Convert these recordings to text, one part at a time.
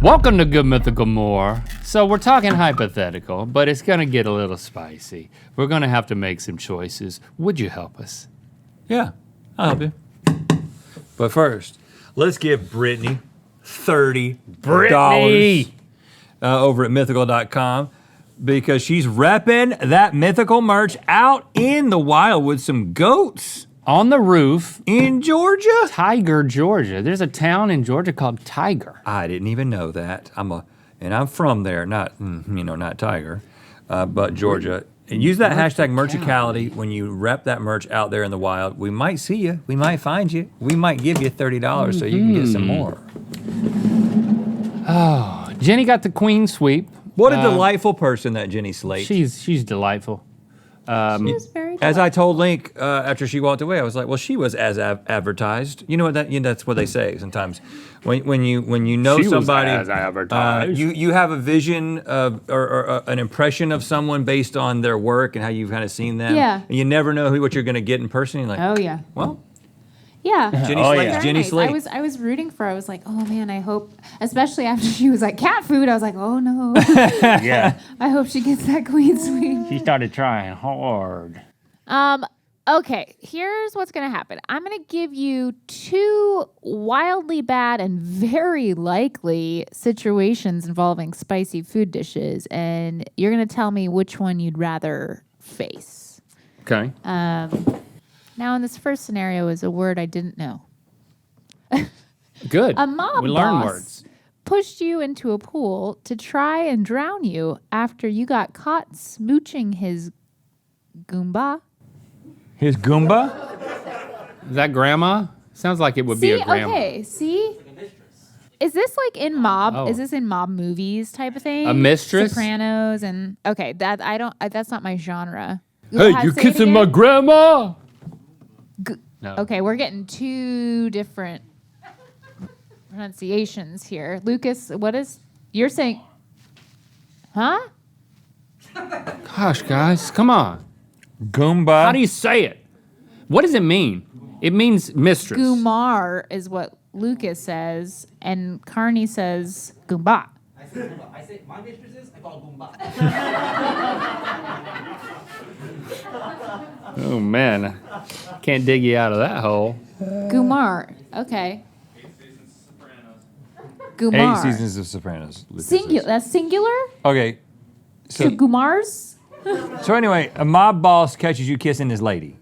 Welcome to Good Mythical More. So we're talking hypothetical, but it's gonna get a little spicy. We're gonna have to make some choices. Would you help us? Yeah, I'll help you. But first, let's give Brittany $30 over at mythical.com because she's repping that mythical merch out in the wild with some goats. On the roof in Georgia? Tiger, Georgia. There's a town in Georgia called Tiger. I didn't even know that. I'm from there, not Tiger, but Georgia. And use that hashtag merchicality when you rep that merch out there in the wild. We might see you. We might find you. We might give you $30 so you can get some more. Oh, Jenny got the queen sweep. What a delightful person that Jenny Slate. She's delightful. She was very delightful. As I told Link after she walked away, I was like, well, she was as advertised. You know what that's what they say sometimes. When you know she somebody, was as advertised. You have a vision of or an impression of someone based on their work and how you've kind of seen them. Yeah. And you never know what you're going to get in person. You're like, Oh yeah. well, Yeah. Jenny Oh, Slate. yeah. Jenny Nice. Slate. I was rooting for her. I was like, oh man, I hope, especially after she was like cat food. I was like, oh no. Yeah. I hope she gets that queen sweep. She started trying hard. Okay, here's what's gonna happen. I'm gonna give you two wildly bad and very likely situations involving spicy food dishes, and you're gonna tell me which one you'd rather face. Okay. Now, in this first scenario is a word I didn't know. Good. A mob we learn boss words. pushed you into a pool to try and drown you after you got caught smooching his Goomba. His Goomba? Is that grandma? Sounds like it would be a grandma. Okay, see? Is this like in mob? Oh. Is this in mob movies type of thing? A mistress? Sopranos and okay, that's not my genre. Hey, Say you it kissing my again? grandma? No. Okay, we're getting two different pronunciations here. Lucas, you're saying? Huh? Gosh, guys, come on. Goomba. How do you say it? What does it mean? It means mistress. Gumar is what Lucas says, and Carney says Goomba. I say Goomba. I say my mistresses, I call Goomba. Oh man, can't dig you out of that hole. Gumar. Okay. 8 seasons of Sopranos. Gumar. 8 seasons of Sopranos. Lucas Singular. says. That's singular? Okay. So Gumars? So anyway, a mob boss catches you kissing his lady.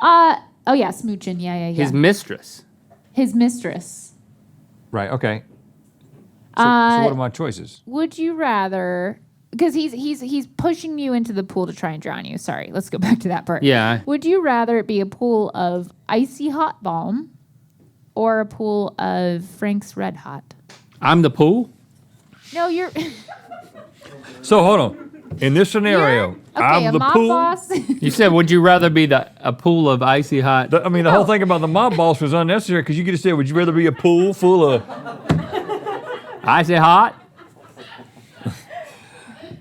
Oh yeah, smooching. Yeah. His mistress. His mistress. Right, okay. So what are my choices? Would you rather? Because he's pushing you into the pool to try and drown you. Sorry, let's go back to that part. Yeah. Would you rather it be a pool of icy hot balm, or a pool of Frank's Red Hot? I'm the pool. No, you're. So hold on. In this scenario, Okay, I'm a the mob pool. boss. You said, would you rather be a pool of icy hot? The whole thing about the mob boss was unnecessary because you could have said, would you rather be a pool full of... Icy hot?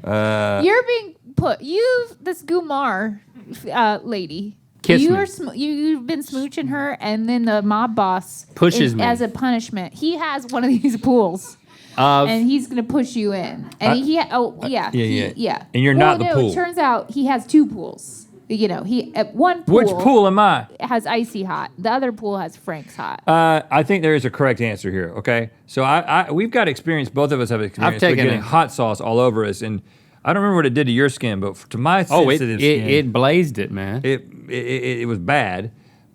You're being put. This Gumar lady. Kiss you me. Are you've been smooching her, and then the mob boss Pushes me. as a punishment. He has one of these pools. And he's gonna push you in, and yeah. And you're not the pool. It turns out he has two pools. You know, one pool. Which pool am I? Has icy hot. The other pool has Frank's hot. I think there is a correct answer here, okay? So we've got experience, both of us have experience with taken getting it. hot sauce all over us, and I don't remember what it did to your skin, but to my sensitive skin, it blazed it, man. it was bad.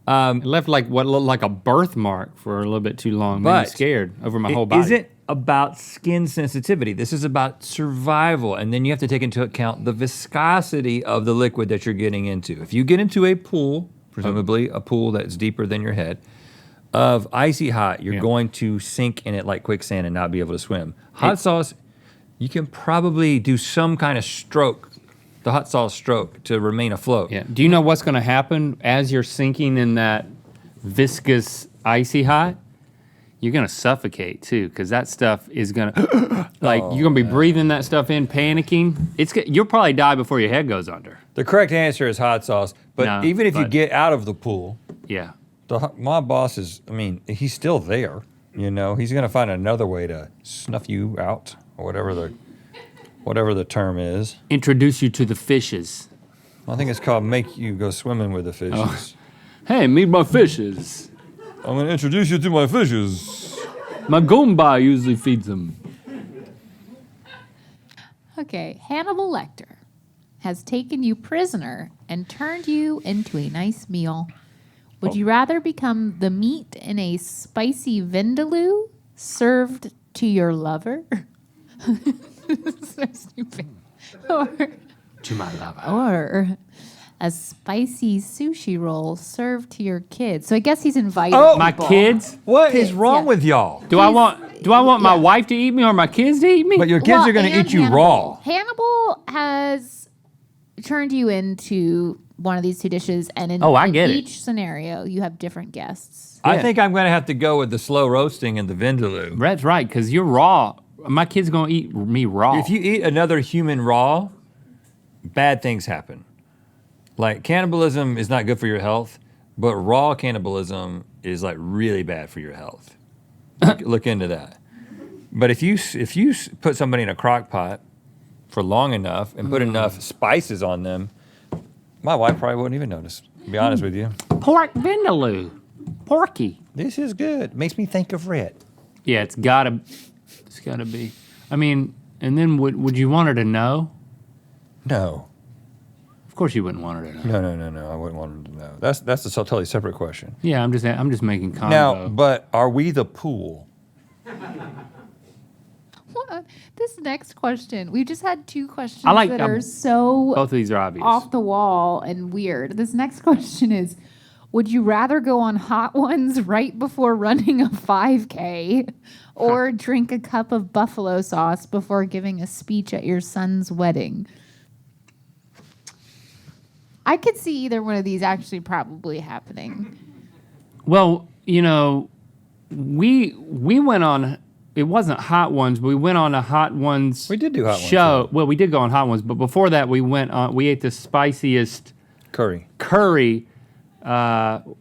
It left like what looked like a birthmark for a little bit too long. Made me But scared over my whole It body. isn't about skin sensitivity. This is about survival, and then you have to take into account the viscosity of the liquid that you're getting into. If you get into a pool, presumably a pool that's deeper than your head, of icy hot, you're going to sink in it like quicksand and not be able to swim. Hot sauce, you can probably do some kind of stroke, the hot sauce stroke, to remain afloat. Yeah. Do you know what's going to happen as you're sinking in that viscous icy hot? You're going to suffocate too, because that stuff is going to, you're going to be breathing that stuff in, panicking. You'll probably die before your head goes under. The correct answer is hot sauce, but No, even if you but- get out of the pool, Yeah. my boss is, he's still there. You know, he's going to find another way to snuff you out, or whatever the term is. Introduce you to the fishes. I think it's called make you go swimming with the fishes. Hey, meet my fishes. I'm going to introduce you to my fishes. My Goomba usually feeds them. Okay, Hannibal Lecter has taken you prisoner and turned you into a nice meal. Would you rather become the meat in a spicy vindaloo served to your lover? So stupid. To my lover. Or a spicy sushi roll served to your kids. So I guess he's invited My people. kids? What is Kids, wrong yeah. with y'all? Do I want my wife to eat me or my kids to eat me? But your kids Well, are going to and eat you Hannibal. raw. Hannibal has turned you into one of these two dishes, and in, Oh, I in get it. each scenario, you have different guests. I Yeah. think I'm going to have to go with the slow roasting and the vindaloo. That's right, because you're raw. My kid's gonna eat me raw. If you eat another human raw, bad things happen. Like cannibalism is not good for your health, but raw cannibalism is like really bad for your health. Look into that. But if you put somebody in a crock pot for long enough and put enough spices on them, my wife probably wouldn't even notice. To be honest with you, pork vindaloo, porky. this is good. Makes me think of Red. Yeah, it's gotta be. I mean, and then would you want her to know? No, Of course you wouldn't want her to know. no. I wouldn't want them to know. That's a totally separate question. Yeah, I'm just making convo. Now, but are we the pool? What? This next question, we just had two questions I like- that are so both of these are obvious. off the wall and weird. This next question is, would you rather go on Hot Ones right before running a 5K or drink a cup of buffalo sauce before giving a speech at your son's wedding? I could see either one of these actually probably happening. Well, you know, we went on. It wasn't Hot Ones, but we went on a Hot Ones. We did do Hot Ones, show. Well, we did go on Hot Ones, but before that, we went on. We ate the spiciest Curry. curry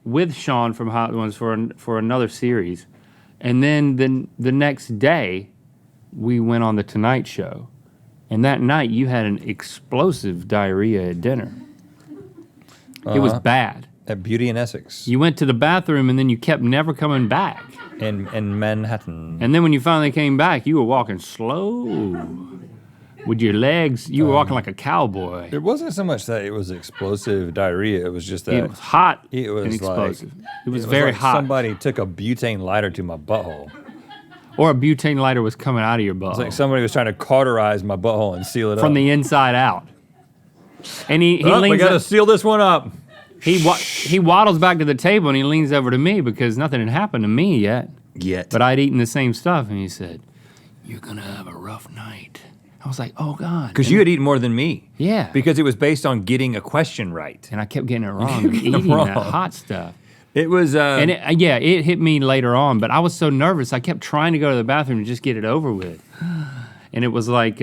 with Sean from Hot Ones for another series, and then the next day, we went on the Tonight Show, and that night you had an explosive diarrhea at dinner. It was bad. At Beauty in Essex. You went to the bathroom and then you kept never coming back. in Manhattan. And then when you finally came back, you were walking slow with your legs. You were walking like a cowboy. It wasn't so much that it was explosive diarrhea. It was just that It was hot it was and explosive. like It was very like hot. Somebody took a butane lighter to my butthole. Or a butane lighter was coming out of your butt It's like somebody was trying to cauterize my butthole and seal it from up. the inside out. And he Oh, we leans gotta up, seal this one up. he waddles back to the table and he leans over to me because nothing had happened to me yet. But I'd eaten the same stuff, and he said, "You're gonna have a rough night." I was like, "Oh God," Because you had eaten more than me. Yeah. Because it was based on getting a question right. and I kept getting it wrong, and Getting it eating wrong. that hot stuff. It was. And it hit me later on, but I was so nervous. I kept trying to go to the bathroom and just get it over with, and it was like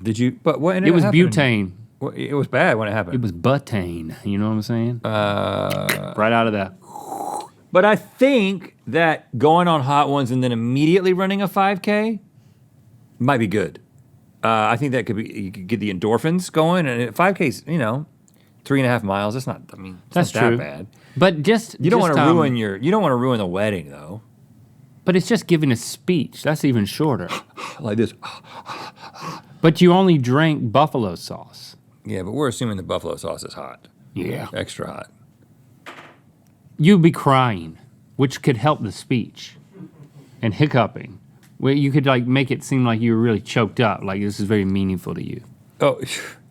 did you? But what? it was butane. Well, it was bad when it happened. It was butane. You know what I'm saying? Right out of that. But I think that going on Hot Ones and then immediately running a 5K might be good. I think that could be, you could get the endorphins going, and 5K's, 3.5 miles. That's not. I mean, it's That's not that true. bad. But You don't want to ruin You don't want to ruin the wedding though. But it's just giving a speech. That's even shorter. Like this. But you only drank buffalo sauce. Yeah, but we're assuming the buffalo sauce is hot, Yeah. extra hot. You'd be crying, which could help the speech, and hiccuping. Where you could like make it seem like you were really choked up, like this is very meaningful to you. Oh,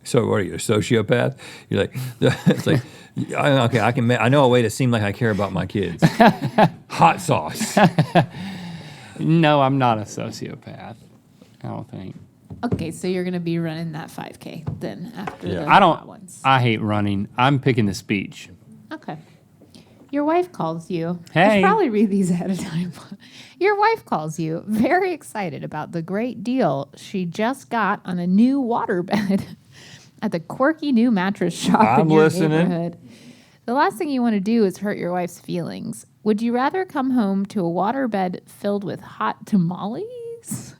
so what are you, a sociopath? You're like, it's like, okay, I know a way to seem like I care about my kids. Hot sauce. No, I'm not a sociopath. I don't think. Okay, so you're gonna be running that 5K then after Yeah. the I don't. hot ones. I hate running. I'm picking the speech. Okay. Your wife calls you. I Hey. should probably read these ahead of time. Your wife calls you, very excited about the great deal she just got on a new waterbed at the quirky new mattress shop I'm in your listening. neighborhood. The last thing you want to do is hurt your wife's feelings. Would you rather come home to a waterbed filled with hot tamales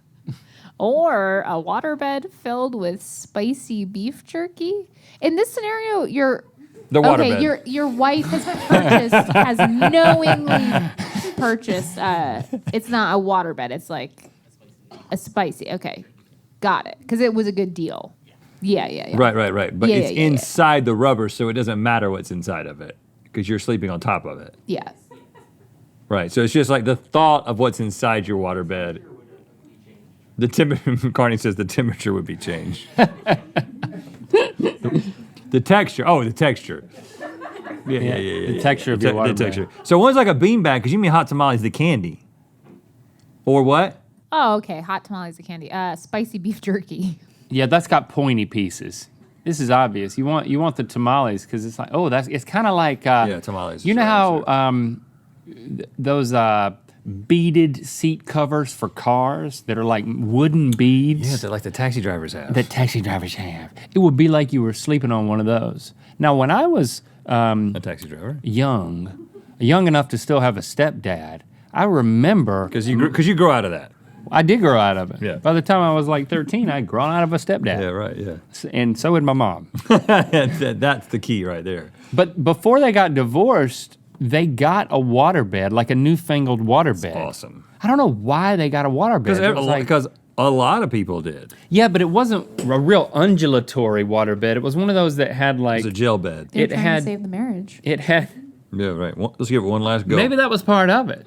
or a waterbed filled with spicy beef jerky? In this scenario, The waterbed. okay, your wife has knowingly purchased. It's not a waterbed. It's like a spicy. Okay, got it. Because it was a good deal. Yeah. Right. But Yeah, it's yeah, yeah. inside the rubber, so it doesn't matter what's inside of it because you're sleeping on top of it. Yeah. Right. So it's just like the thought of what's inside your waterbed. The temperature, Carney says the temperature would be changed. The texture. Oh, the texture. Yeah. The texture of your The waterbed. texture. So one's like a beanbag because you mean hot tamales, the candy. Or what? Oh, okay. Hot tamales of candy. Spicy beef jerky. Yeah, that's got pointy pieces. This is obvious. You want the tamales because it's like, oh, it's kind of like Yeah, tamales. You know Sure. how those beaded seat covers for cars that are like wooden beads Yeah, they're like the taxi drivers have. that taxi drivers have. It would be like you were sleeping on one of those. Now, when I was A taxi driver. young enough to still have a stepdad, I remember Because you grow out of that. I did grow out of it. Yeah. By the time I was like 13, I'd grown out of a stepdad. Yeah, right, yeah. And so had my mom. That's the key right there. But before they got divorced, they got a waterbed, like a newfangled waterbed. Awesome. I don't know why they got a waterbed. It was like- Because a lot of people did. yeah, but it wasn't a real undulatory waterbed. It was one of those that had like It's a jail bed. They're It trying had- to save the marriage. it had. Yeah, right. Let's give it one last go. Maybe that was part of it.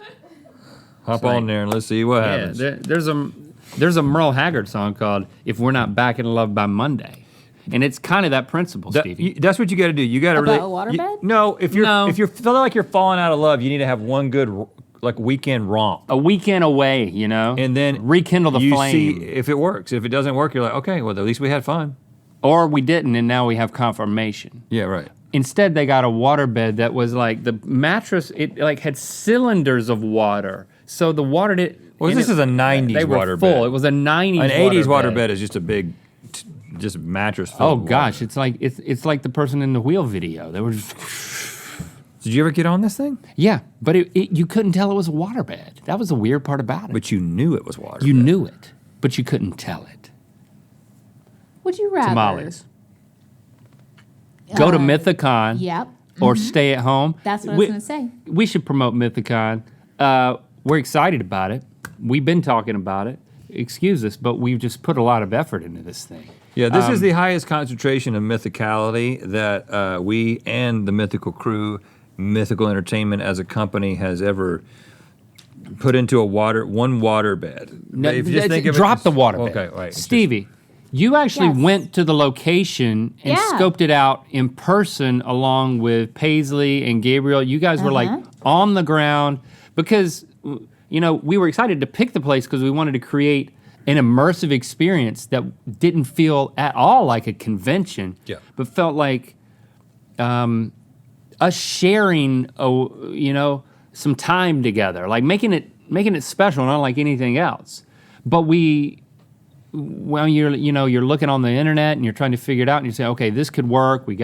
Hop like- on there and let's see what Yeah, happens. there's a Merle Haggard song called "If We're Not Back in Love by Monday," and it's kind of that principle, Stevie. That's what you got to do. You got to About really. a waterbed? No, if No. you're feeling like you're falling out of love, you need to have one good like weekend romp, A weekend away, you know, and then rekindle the you flame. see if it works. If it doesn't work, you're like, okay, well at least we had fun. Or we didn't, and now we have confirmation. Yeah, right. Instead, they got a waterbed that was like the mattress. It like had cylinders of water, so the water did. Well, and this is a 90s they were waterbed. full. It was a 90s. An 80s waterbed is just a big, just mattress. Filled Oh with gosh, water. it's like the person in the wheel video. They were just Did you ever get on this thing? yeah, but you couldn't tell it was a waterbed. That was the weird part about it. But you knew it was water. You knew it, but you couldn't tell it. Would you rather? Tamales. Go to Mythicon. Yep. Or stay at home. That's what I was going to say. We should promote Mythicon. We're excited about it. We've been talking about it. Excuse us, but we've just put a lot of effort into this thing. Yeah, this is the highest concentration of mythicality that we and the Mythical crew, Mythical Entertainment as a company has ever put into one waterbed. No, If you just think of it drop as- the waterbed. Okay, right. Stevie, you actually Yes. went to the location and Yeah. scoped it out in person along with Paisley and Gabriel. You guys were like on the ground because, you know, we were excited to pick the place because we wanted to create an immersive experience that didn't feel at all like a convention, Yeah. but felt like us sharing, you know, some time together, like making it special, not like anything else. But when you're looking on the internet and you're trying to figure it out, and you say, okay, this could work. They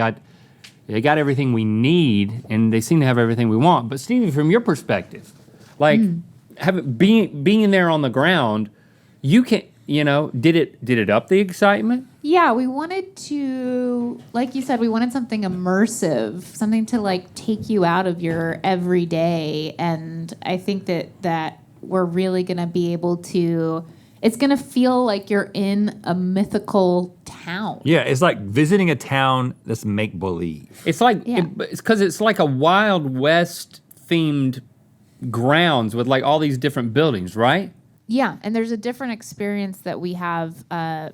got everything we need, and they seem to have everything we want. But Stevie, from your perspective, like being there on the ground, you can, you know, did it up the excitement? Yeah, we wanted to, like you said, we wanted something immersive, something to like take you out of your everyday. And I think that we're really going to be able to, it's going to feel like you're in a mythical town. Yeah, it's like visiting a town that's make believe. It's like Yeah. it's because it's like a Wild West themed grounds with like all these different buildings, right? Yeah, and there's a different experience that we have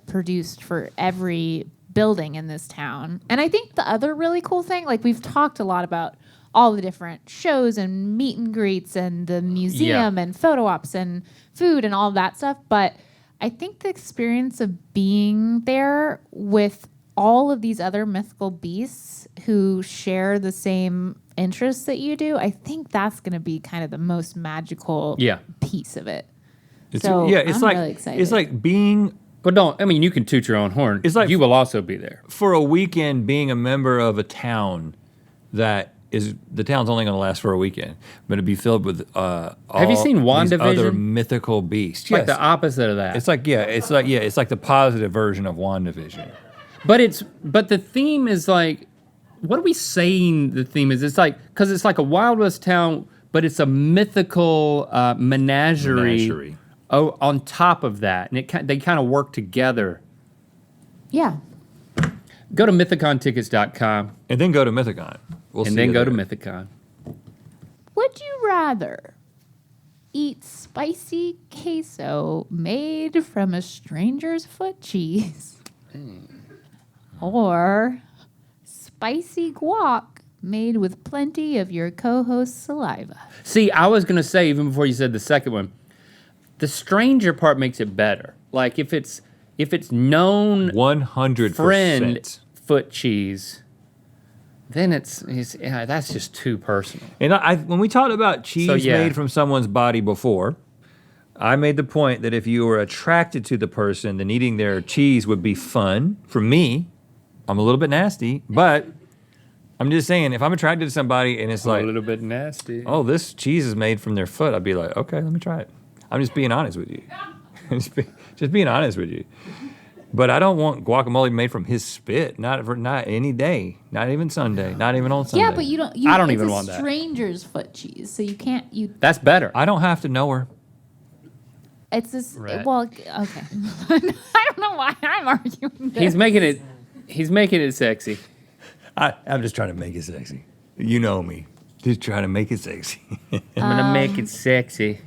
produced for every building in this town. And I think the other really cool thing, like we've talked a lot about all the different shows and meet and greets and the museum and photo ops and food and all of that stuff, but I think the experience of being there with all of these other mythical beasts who share the same interests that you do, I think that's going to be kind of the most magical piece of it. So it's I'm like really excited. it's like being But you can toot your own horn. It's like- you will also be there. for a weekend being a member of a town that the town's only going to last for a weekend, but it'd be filled with Have you seen these other WandaVision? mythical beasts. It's like the opposite of that. It's like it's like the positive version of WandaVision. But the theme is like, what are we saying the theme is? It's like, because it's like a Wild West town, but it's a mythical menagerie. Oh, on top of that, and they kind of work together. Yeah. Go to mythicontickets.com And then go to Mythicon. and then go to Mythicon. Would you rather eat spicy queso made from a stranger's foot cheese or spicy guac made with plenty of your co-host's saliva? See, I was gonna say even before you said the second one, the stranger part makes it better. Like if it's known 100%. friend foot cheese, then that's just too personal. And when we talked about cheese yeah. made from someone's body before, I made the point that if you were attracted to the person, then eating their cheese would be fun. For me, I'm a little bit nasty, but I'm just saying, if I'm attracted to somebody and it's like, a little bit nasty. oh, this cheese is made from their foot, I'd be like, okay, let me try it. I'm just being honest with you. just being honest with you. But I don't want guacamole made from his spit. Not any day. Not even Sunday. Not even on Sunday. Yeah, but you don't. I don't it's even a want that. stranger's foot cheese, so you can't. That's better. I don't have to know her. It's this. Right. Well, okay. I don't know why I'm arguing this. He's making it sexy. I'm just trying to make it sexy. You know me. Just trying to make it sexy. I'm gonna make it sexy.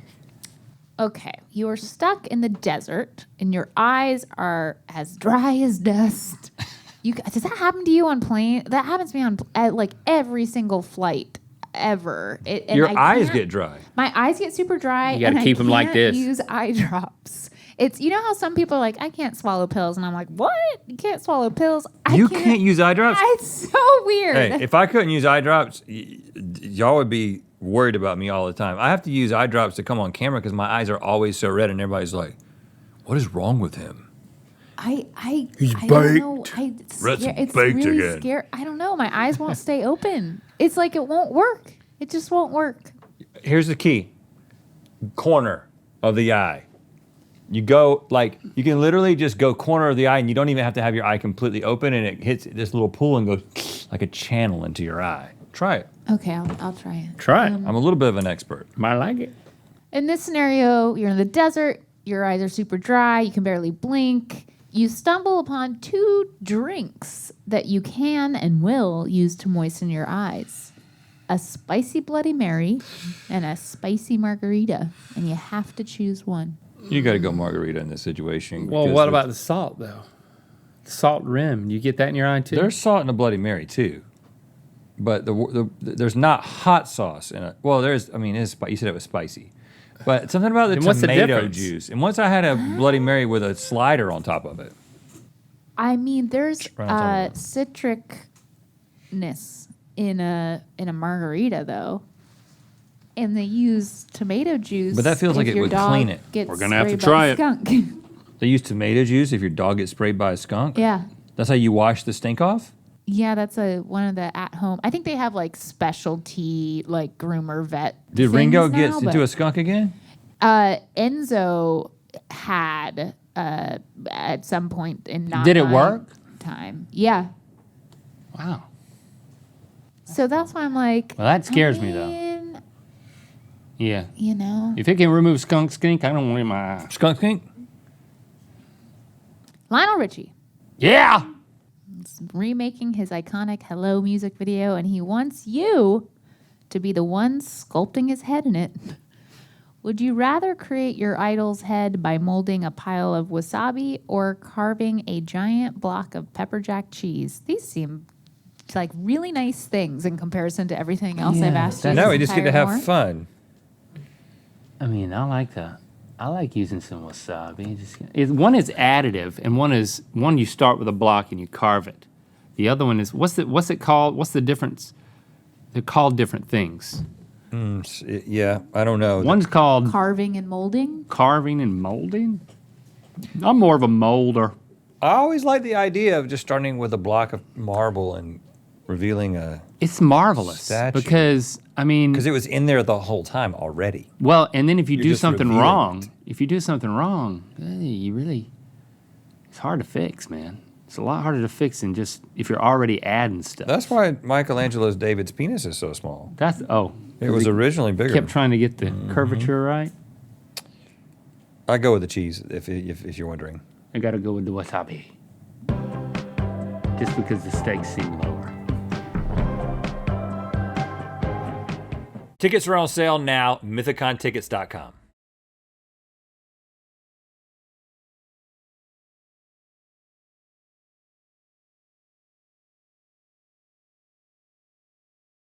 Okay, you are stuck in the desert and your eyes are as dry as dust. Does that happen to you on plane? That happens to me at like every single flight ever. And Your I eyes can't- get dry. My eyes get super dry. You gotta and keep 'em like this. I can't use eye drops. It's you know how some people are like, I can't swallow pills, and I'm like, what? You can't swallow pills? You can't use eye drops? It's so weird. Hey, if I couldn't use eye drops, y'all would be worried about me all the time. I have to use eye drops to come on camera because my eyes are always so red, and everybody's like, "What is wrong with him?" He's I don't know. It's baked really again. scary. I don't know. My eyes won't stay open. It's like it won't work. It just won't work. Here's the key: corner of the eye. You go like you can literally just go corner of the eye, and you don't even have to have your eye completely open, and it hits this little pool and goes like a channel into your eye. Try it. Okay, I'll try it. Try it. I'm a little bit of an expert. I like it. In this scenario, you're in the desert. Your eyes are super dry. You can barely blink. You stumble upon 2 drinks that you can and will use to moisten your eyes. A spicy Bloody Mary and a spicy margarita. And you have to choose one. You got to go margarita in this situation. Well, because what about the salt though? The salt rim. You get that in your eye too? There's salt in a Bloody Mary too, but there's not hot sauce in it. Well, there's. I mean, you said it was spicy, but something about the Then what's the tomato difference? juice. And once I had a Bloody Mary with a slider on top of it. I mean, there's Right on top of it. citricness in a margarita though. And they use tomato juice. But that feels like if it your would dog clean it. gets We're gonna have to sprayed by try a it. skunk. They use tomato juice if your dog gets sprayed by a skunk. Yeah. That's how you wash the stink off. Yeah, that's one of the at home. I think they have like specialty like groomer vet. Did Ringo things get now, into but, a skunk again? Enzo had at some point in not Did it my work? time. Yeah. Wow. So that's why I'm like. Well, that scares me, though. though. Yeah. You know. If it can remove skunk stink, I don't want it in my eye. Skunk stink? Lionel Richie Yeah. is remaking his iconic Hello music video, and he wants you to be the one sculpting his head in it. Would you rather create your idol's head by molding a pile of wasabi or carving a giant block of pepper jack cheese? These seem like really nice things in comparison to everything else I've asked you. that's- No, this we just get to entire have hour. fun. I mean, I like using some wasabi. One is additive, and one you start with a block and you carve it. The other one is what's it called? What's the difference? They're called different things. Yeah, I don't know. One's called Carving and molding? carving and molding. I'm more of a molder. I always like the idea of just starting with a block of marble and revealing a It's marvelous statue. because I mean, because it was in there the whole time already. well, and then if you You're do just something revealing wrong, it. you really, it's hard to fix, man. It's a lot harder to fix than just if you're already adding stuff. That's why Michelangelo's David's penis is so small. It was originally bigger. kept trying to get the curvature right. I go with the cheese if you're wondering. I gotta go with the wasabi, just because the stakes seem lower. Tickets are on sale now. MythiconTickets.com.